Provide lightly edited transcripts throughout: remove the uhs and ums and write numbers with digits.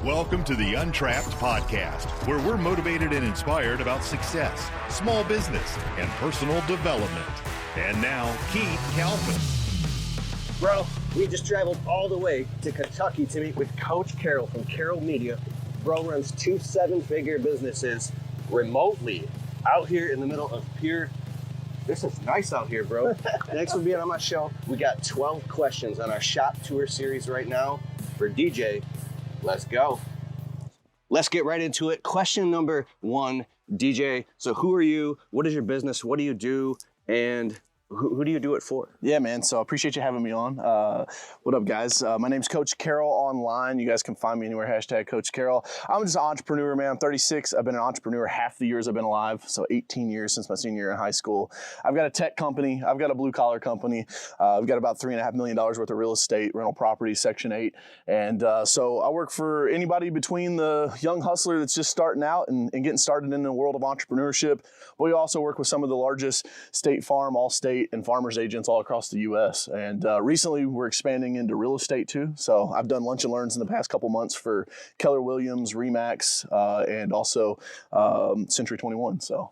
Welcome to the Untrapped podcast, where we're motivated and inspired about success, small business, and personal development. And now, Keith Calvin. Bro, we just traveled all the way to Kentucky to meet with Coach Carroll from Carroll Media. Bro runs 2 7-figure businesses remotely out here in the middle of pure. This is nice out here, bro. Thanks for being on my show. We got 12 questions on our shop tour series right now for DJ. Let's go. Let's get right into it. Question number 1, DJ. So who are you? What is your business? What do you do? And who do you do it for? Yeah, man. So I appreciate you having me on. What up, guys? My name's Coach Carroll online. You guys can find me anywhere, #Coach Carroll. I'm just an entrepreneur, man. I'm 36. I've been an entrepreneur half the years I've been alive. So 18 years since my senior year in high school. I've got a tech company. I've got a blue collar company. I've got about $3.5 million worth of real estate, rental property, Section 8. And so I work for anybody between the young hustler that's just starting out and getting started in the world of entrepreneurship. But we also work with some of the largest State Farm, Allstate, and Farmers agents all across the U.S. And recently we're expanding into real estate too. So I've done lunch and learns in the past couple months for Keller Williams, Remax, and also Century 21. So.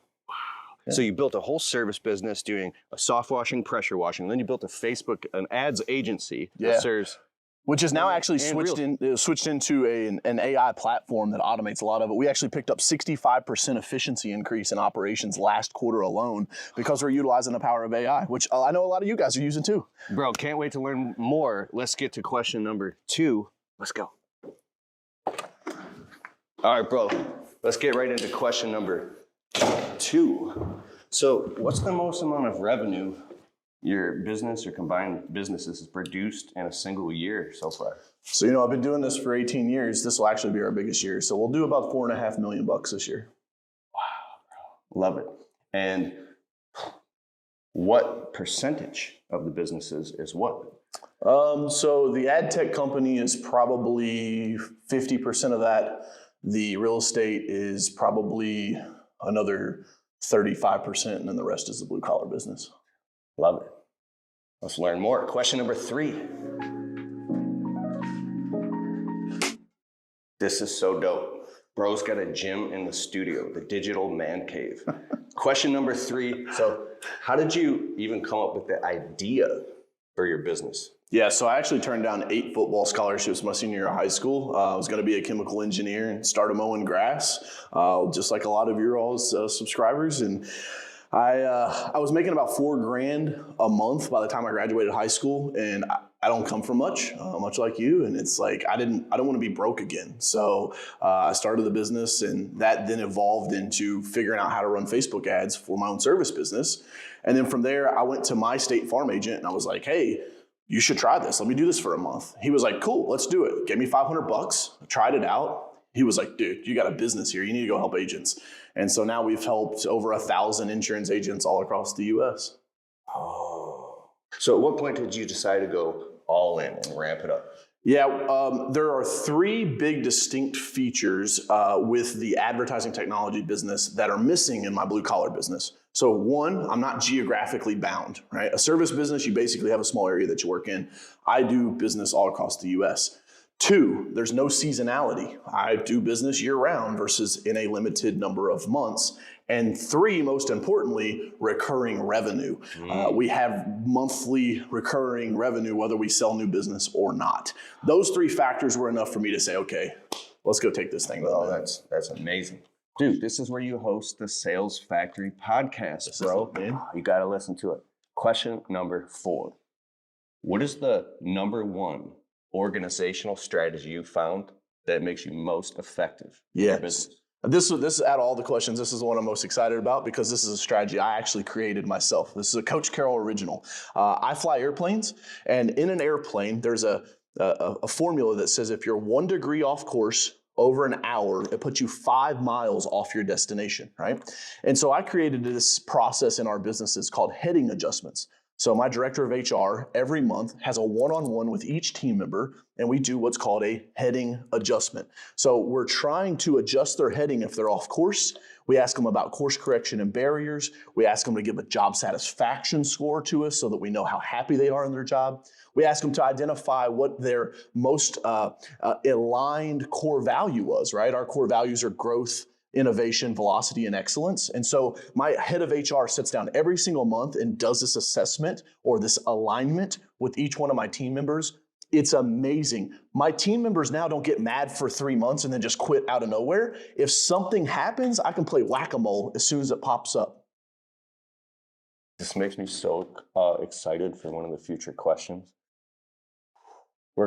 Yeah. So you built a whole service business doing a soft washing, pressure washing. Then you built a Facebook, an ads agency that serves. Which is now actually switched into an AI platform that automates a lot of it. We actually picked up 65% efficiency increase in operations last quarter alone because we're utilizing the power of AI, which I know a lot of you guys are using too. Bro, can't wait to learn more. Let's get to question number 2. Let's go. All right, bro. Let's get right into question number 2. So what's the most amount of revenue your business or combined businesses has produced in a single year so far? So, I've been doing this for 18 years. This will actually be our biggest year. So we'll do about $4.5 million this year. Wow, bro. Love it. And what percentage of the businesses is what? So the ad tech company is probably 50% of that. The real estate is probably another 35%, and then the rest is the blue collar business. Love it. Let's learn more. Question number 3. This is so dope. Bro's got a gym in the studio, the digital man cave. Question number 3. So how did you even come up with the idea for your business? Yeah, so I actually turned down 8 football scholarships my senior year of high school. I was going to be a chemical engineer and start mowing grass, just like a lot of your all's subscribers. And I was making about $4,000 a month by the time I graduated high school, and I don't come from much like you, and it's like I don't want to be broke again. So I started the business, and that then evolved into figuring out how to run Facebook ads for my own service business. And then from there, I went to my State Farm agent, and I was like, "Hey, you should try this. Let me do this for a month." He was like, "Cool, let's do it." Gave me $500. I tried it out. He was like, "Dude, you got a business here. You need to go help agents." And so now we've helped over 1,000 insurance agents all across the U.S. Oh. So at what point did you decide to go all in and ramp it up? Yeah, there are 3 big distinct features with the advertising technology business that are missing in my blue collar business. So 1, I'm not geographically bound, right? A service business, you basically have a small area that you work in. I do business all across the U.S. 2, there's no seasonality. I do business year round versus in a limited number of months. And 3, most importantly, recurring revenue. We have monthly recurring revenue, whether we sell new business or not. Those 3 factors were enough for me to say, okay, let's go take this thing. Oh, that's amazing. Dude, this is where you host the Sales Factory podcast, bro. You got to listen to it. Question number 4. What is the number 1 organizational strategy you found that makes you most effective in your business? This is out of all the questions, this is the one I'm most excited about because this is a strategy I actually created myself. This is a Coach Carroll original. I fly airplanes, and in an airplane, there's a formula that says if you're 1 degree off course over an hour, it puts you 5 miles off your destination, right? And so I created this process in our businesses called heading adjustments. So my director of HR every month has a one-on-one with each team member, and we do what's called a heading adjustment. So we're trying to adjust their heading if they're off course. We ask them about course correction and barriers. We ask them to give a job satisfaction score to us so that we know how happy they are in their job. We ask them to identify what their most aligned core value was, right? Our core values are growth, innovation, velocity, and excellence. And so my head of HR sits down every single month and does this assessment or this alignment with each one of my team members. It's amazing. My team members now don't get mad for 3 months and then just quit out of nowhere. If something happens, I can play whack-a-mole as soon as it pops up. This makes me so excited for one of the future questions. We're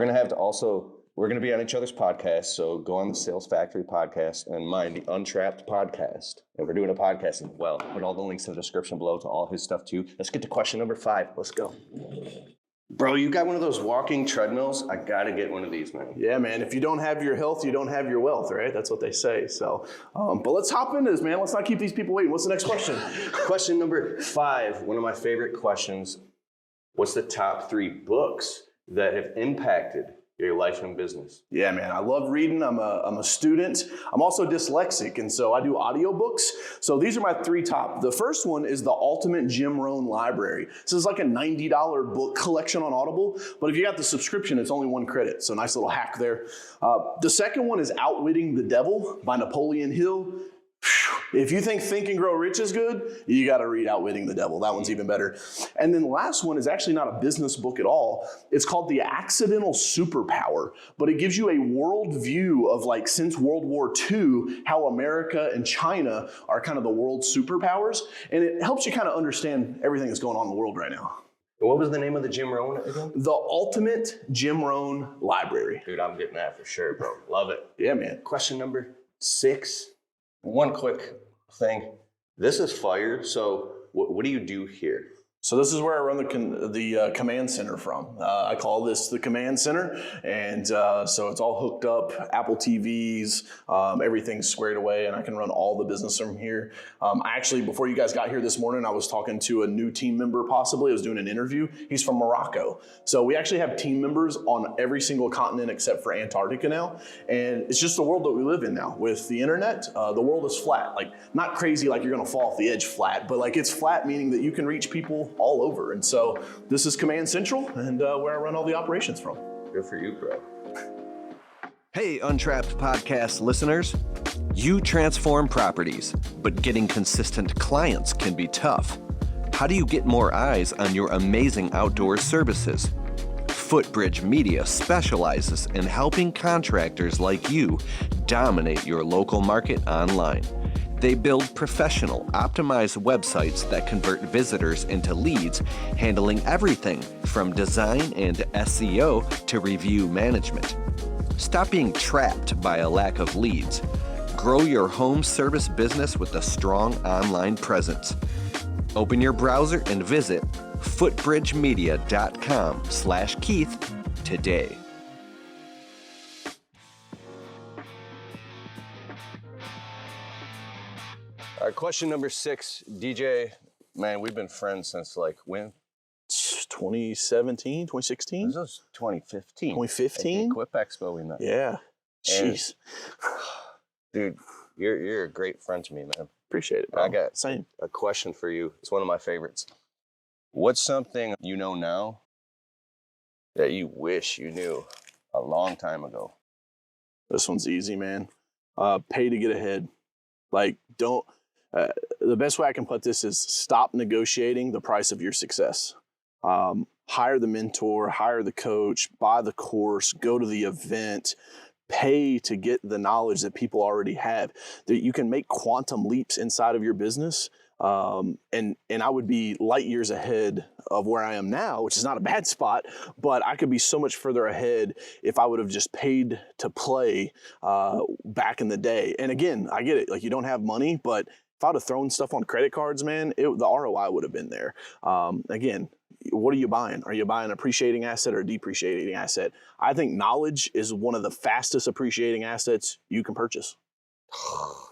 going to be on each other's podcasts, so go on the Sales Factory podcast and mine, the Untrapped podcast. And we're doing a podcast as well. Put all the links in the description below to all his stuff too. Let's get to question number 5. Let's go. Bro, you got one of those walking treadmills? I got to get one of these, man. Yeah, man. If you don't have your health, you don't have your wealth, right? That's what they say. So, but let's hop into this, man. Let's not keep these people waiting. What's the next question? Question number 5, one of my favorite questions. What's the top 3 books that have impacted your life and business? Yeah, man, I love reading. I'm a student. I'm also dyslexic, and so I do audiobooks. So these are my 3 top. The first one is the Ultimate Jim Rohn Library. This is like a $90 book collection on Audible, but if you got the subscription, it's only 1 credit. So nice little hack there. The second one is Outwitting the Devil by Napoleon Hill. If you think Think and Grow Rich is good, you got to read Outwitting the Devil. That one's even better. And then the last one is actually not a business book at all. It's called The Accidental Superpower, but it gives you a world view of, like, since World War II, how America and China are kind of the world superpowers. And it helps you kind of understand everything that's going on in the world right now. What was the name of the Jim Rohn again? The Ultimate Jim Rohn Library. Dude, I'm getting that for sure, bro. Love it. Yeah, man. Question number 6. One quick thing. This is fire. So what do you do here? So this is where I run the command center from. I call this the command center, and so it's all hooked up, Apple TVs, everything's squared away, and I can run all the business from here. Actually, before you guys got here this morning, I was talking to a new team member possibly. I was doing an interview. He's from Morocco. So we actually have team members on every single continent except for Antarctica now, and it's just the world that we live in now. With the internet, the world is flat. Like, not crazy like you're gonna fall off the edge flat, but like it's flat meaning that you can reach people all over. And so this is Command Central, and where I run all the operations from. Good for you, bro. Hey, Untrapped podcast listeners. You transform properties, but getting consistent clients can be tough. How do you get more eyes on your amazing outdoor services? Footbridge Media specializes in helping contractors like you dominate your local market online. They build professional, optimized websites that convert visitors into leads, handling everything from design and SEO to review management. Stop being trapped by a lack of leads. Grow your home service business with a strong online presence. Open your browser and visit footbridgemedia.com/Keith today. All right, question number 6, DJ. Man, we've been friends since like when? 2017, 2016? This was 2015. 2015? Equip Expo we met. Yeah. Jeez. Dude, you're a great friend to me, man. Appreciate it, bro. I got Same. a question for you. It's one of my favorites. What's something you know now that you wish you knew a long time ago? This one's easy, man. Pay to get ahead. Like, don't... the best way I can put this is stop negotiating the price of your success. Hire the mentor, hire the coach, buy the course, go to the event, pay to get the knowledge that people already have. That you can make quantum leaps inside of your business. And I would be light years ahead of where I am now, which is not a bad spot, but I could be so much further ahead if I would have just paid to play back in the day. And again, I get it. Like, you don't have money, but if I would have thrown stuff on credit cards, man, the ROI would have been there. Again, what are you buying? Are you buying an appreciating asset or a depreciating asset? I think knowledge is one of the fastest appreciating assets you can purchase.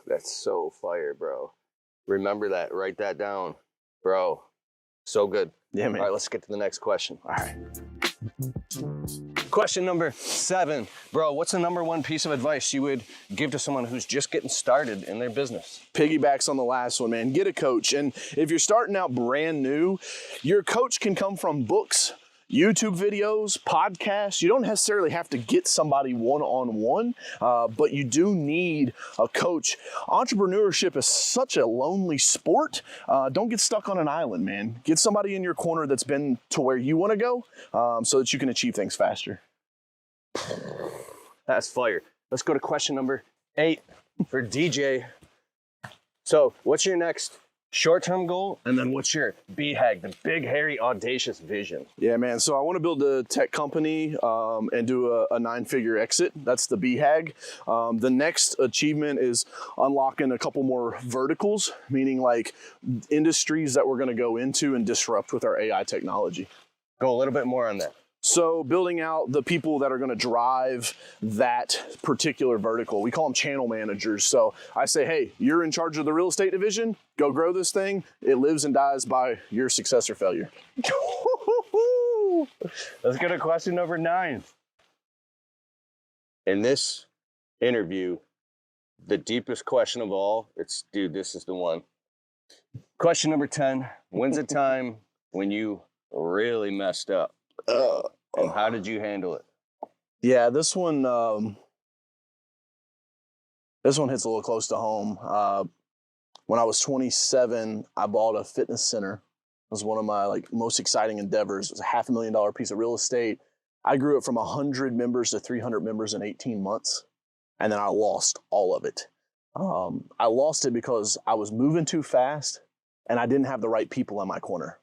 That's so fire, bro. Remember that. Write that down. Bro, So good. Yeah, man. All right, let's get to the next question. All right. Question number 7. Bro, what's the number one piece of advice you would give to someone who's just getting started in their business? Piggybacks on the last one, man. Get a coach. And if you're starting out brand new, your coach can come from books, YouTube videos, podcasts. You don't necessarily have to get somebody one-on-one, but you do need a coach. Entrepreneurship is such a lonely sport. Don't get stuck on an island, man. Get somebody in your corner that's been to where you want to go, so that you can achieve things faster. That's fire. Let's go to question number 8 for DJ. So what's your next short-term goal? And then what's your BHAG, the big, hairy, audacious vision? Yeah, man. So I want to build a tech company and do a 9-figure exit. That's the BHAG. The next achievement is unlocking a couple more verticals, meaning like industries that we're going to go into and disrupt with our AI technology. Go a little bit more on that. So building out the people that are going to drive that particular vertical. We call them channel managers. So I say, hey, you're in charge of the real estate division. Go grow this thing. It lives and dies by your success or failure. Let's go to question number 9. In this interview, the deepest question of all, dude, this is the one. Question number 10. When's a time when you really messed up? And how did you handle it? Yeah, this one hits a little close to home. When I was 27, I bought a fitness center. It was one of my most exciting endeavors. It was a $500,000 piece of real estate. I grew it from 100 members to 300 members in 18 months, and then I lost all of it. I lost it because I was moving too fast, and I didn't have the right people in my corner.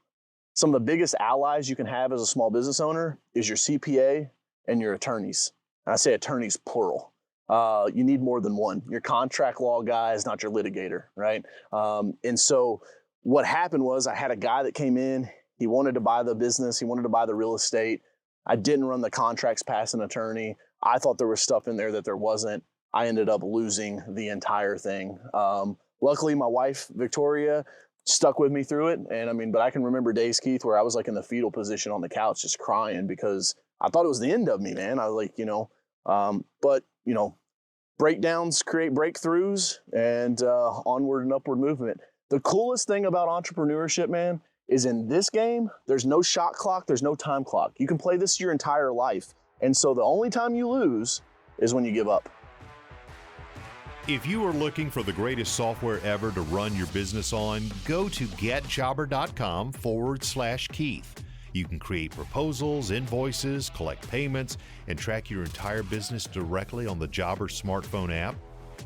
Some of the biggest allies you can have as a small business owner is your CPA and your attorneys. And I say attorneys plural. You need more than one. Your contract law guy is not your litigator, right? And so what happened was I had a guy that came in. He wanted to buy the business. He wanted to buy the real estate. I didn't run the contracts past an attorney. I thought there was stuff in there that there wasn't. I ended up losing the entire thing. Luckily, my wife, Victoria, stuck with me through it. And but I can remember days, Keith, where I was in the fetal position on the couch just crying because I thought it was the end of me, man. I was but breakdowns create breakthroughs and onward and upward movement. The coolest thing about entrepreneurship, man, is in this game, there's no shot clock, there's no time clock. You can play this your entire life. And so the only time you lose is when you give up. If you are looking for the greatest software ever to run your business on, go to getjobber.com/Keith. You can create proposals, invoices, collect payments, and track your entire business directly on the Jobber smartphone app.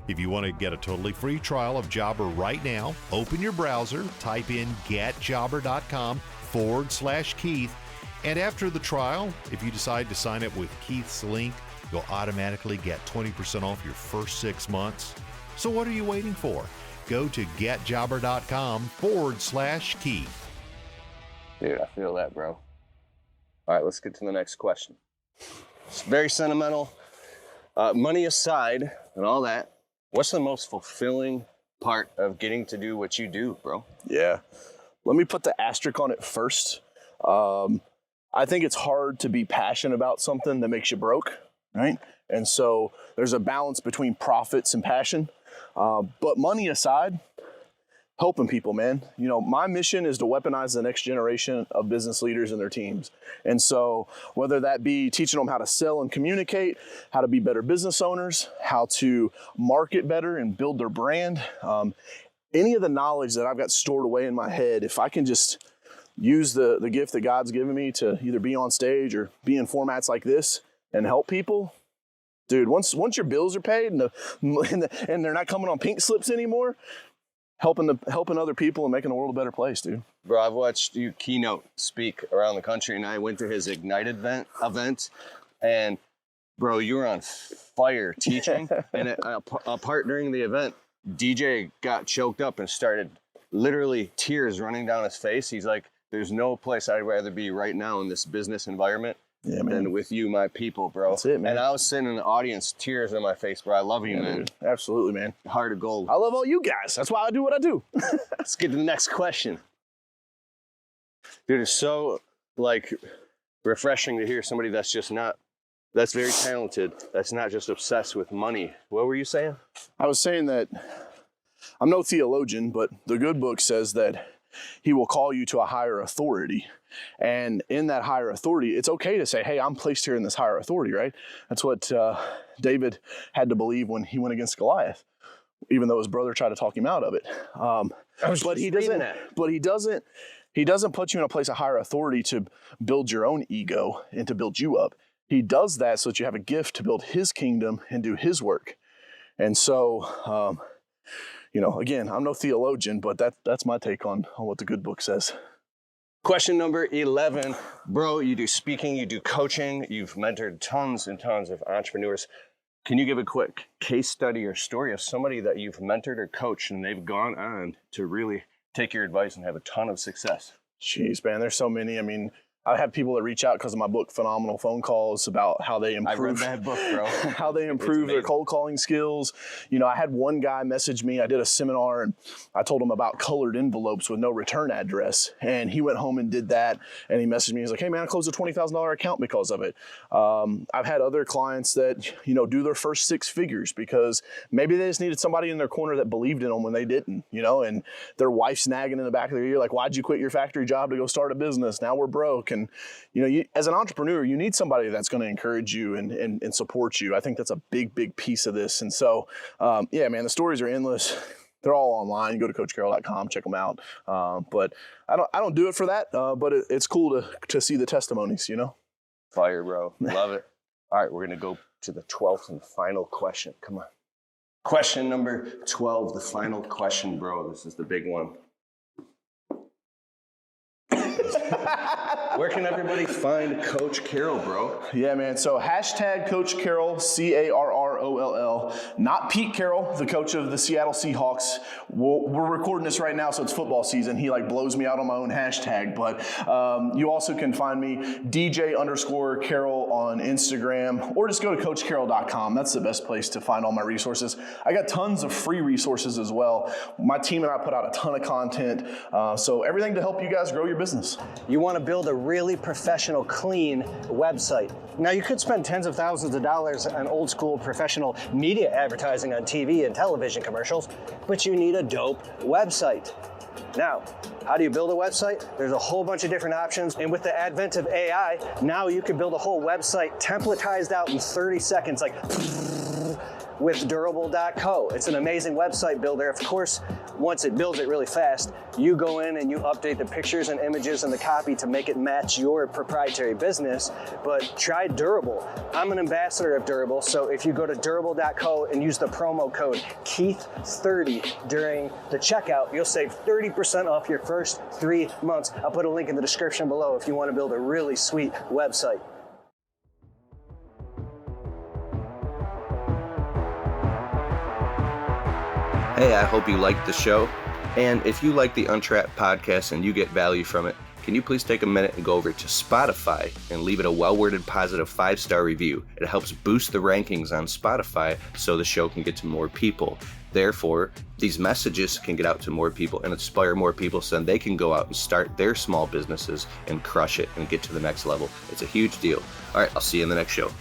If you want to get a totally free trial of Jobber right now, open your browser, type in getjobber.com/Keith, and after the trial, if you decide to sign up with Keith's link, you'll automatically get 20% off your first 6 months. So what are you waiting for? Go to getjobber.com/Keith. Dude, I feel that, bro. All right, let's get to the next question. It's very sentimental. Money aside and all that, what's the most fulfilling part of getting to do what you do, bro? Yeah. Let me put the asterisk on it first. I think it's hard to be passionate about something that makes you broke, right? And so there's a balance between profits and passion. But money aside, helping people, man. My mission is to weaponize the next generation of business leaders and their teams. And so whether that be teaching them how to sell and communicate, how to be better business owners, how to market better and build their brand, any of the knowledge that I've got stored away in my head, if I can just use the gift that God's given me to either be on stage or be in formats like this and help people, dude, once your bills are paid and they're not coming on pink slips anymore, helping other people and making the world a better place, dude. Bro, I've watched you keynote speak around the country, and I went to his Ignite event, and bro, you were on fire teaching. And a part during the event, DJ got choked up and started literally tears running down his face. He's like, there's no place I'd rather be right now in this business environment than with you, my people, bro. That's it, man. And I was sitting in the audience, tears in my face, bro. I love you, man. Dude. Absolutely, man. Heart of gold. I love all you guys. That's why I do what I do. Let's get to the next question. Dude, it's so like refreshing to hear somebody that's very talented, that's not just obsessed with money. What were you saying? I was saying that I'm no theologian, but the good book says that he will call you to a higher authority. And in that higher authority, it's okay to say, hey, I'm placed here in this higher authority, right? That's what David had to believe when he went against Goliath, even though his brother tried to talk him out of it. But he doesn't put you in a place of higher authority to build your own ego and to build you up. He does that so that you have a gift to build his kingdom and do his work. And so, again, I'm no theologian, but that's my take on what the good book says. Question number 11. Bro, you do speaking, you do coaching, you've mentored tons and tons of entrepreneurs. Can you give a quick case study or story of somebody that you've mentored or coached and they've gone on to really take your advice and have a ton of success? Jeez, man, there's so many. I mean, I have people that reach out because of my book, Phenomenal Phone Calls, about how they improve. I read that book, bro. How they improve their cold calling skills. I had one guy message me. I did a seminar and I told him about colored envelopes with no return address. And he went home and did that. And he messaged me. He's like, hey, man, I closed a $20,000 account because of it. I've had other clients that, do their first 6 figures because maybe they just needed somebody in their corner that believed in them when they didn't, and their wife's nagging in the back of their ear, like, why'd you quit your factory job to go start a business? Now we're broke. And, as an entrepreneur, you need somebody that's going to encourage you and support you. I think that's a big, big piece of this. And so, yeah, man, the stories are endless. They're all online. Go to coachcarroll.com, check them out. But I don't do it for that. But it's cool to see the testimonies, Fire, bro. Love it. All right, we're going to go to the 12th and final question. Come on. Question number 12, the final question, bro. This is the big one. Where can everybody find Coach Carroll, bro? Yeah, man. So hashtag Coach Carroll, Carroll, not Pete Carroll, the coach of the Seattle Seahawks. We're recording this right now, so it's football season. He blows me out on my own hashtag. But you also can find me DJ_Carroll on Instagram, or just go to CoachCarroll.com. That's the best place to find all my resources. I got tons of free resources as well. My team and I put out a ton of content. So everything to help you guys grow your business. You want to build a really professional, clean website. Now, you could spend tens of thousands of dollars on old school professional media advertising on TV and television commercials, but you need a dope website. Now, how do you build a website? There's a whole bunch of different options, and with the advent of AI, now you can build a whole website templatized out in 30 seconds, like with Durable.co. It's an amazing website builder. Of course, once it builds it really fast, you go in and you update the pictures and images and the copy to make it match your proprietary business, but try Durable. I'm an ambassador of Durable, so if you go to Durable.co and use the promo code Keith30 during the checkout, you'll save 30% off your first 3 months. I'll put a link in the description below if you want to build a really sweet website. Hey, I hope you liked the show. And if you like the Untrapped podcast and you get value from it, can you please take a minute and go over to Spotify and leave it a well-worded positive 5-star review? It helps boost the rankings on Spotify so the show can get to more people. Therefore, these messages can get out to more people and inspire more people so then they can go out and start their small businesses and crush it and get to the next level. It's a huge deal. All right, I'll see you in the next show.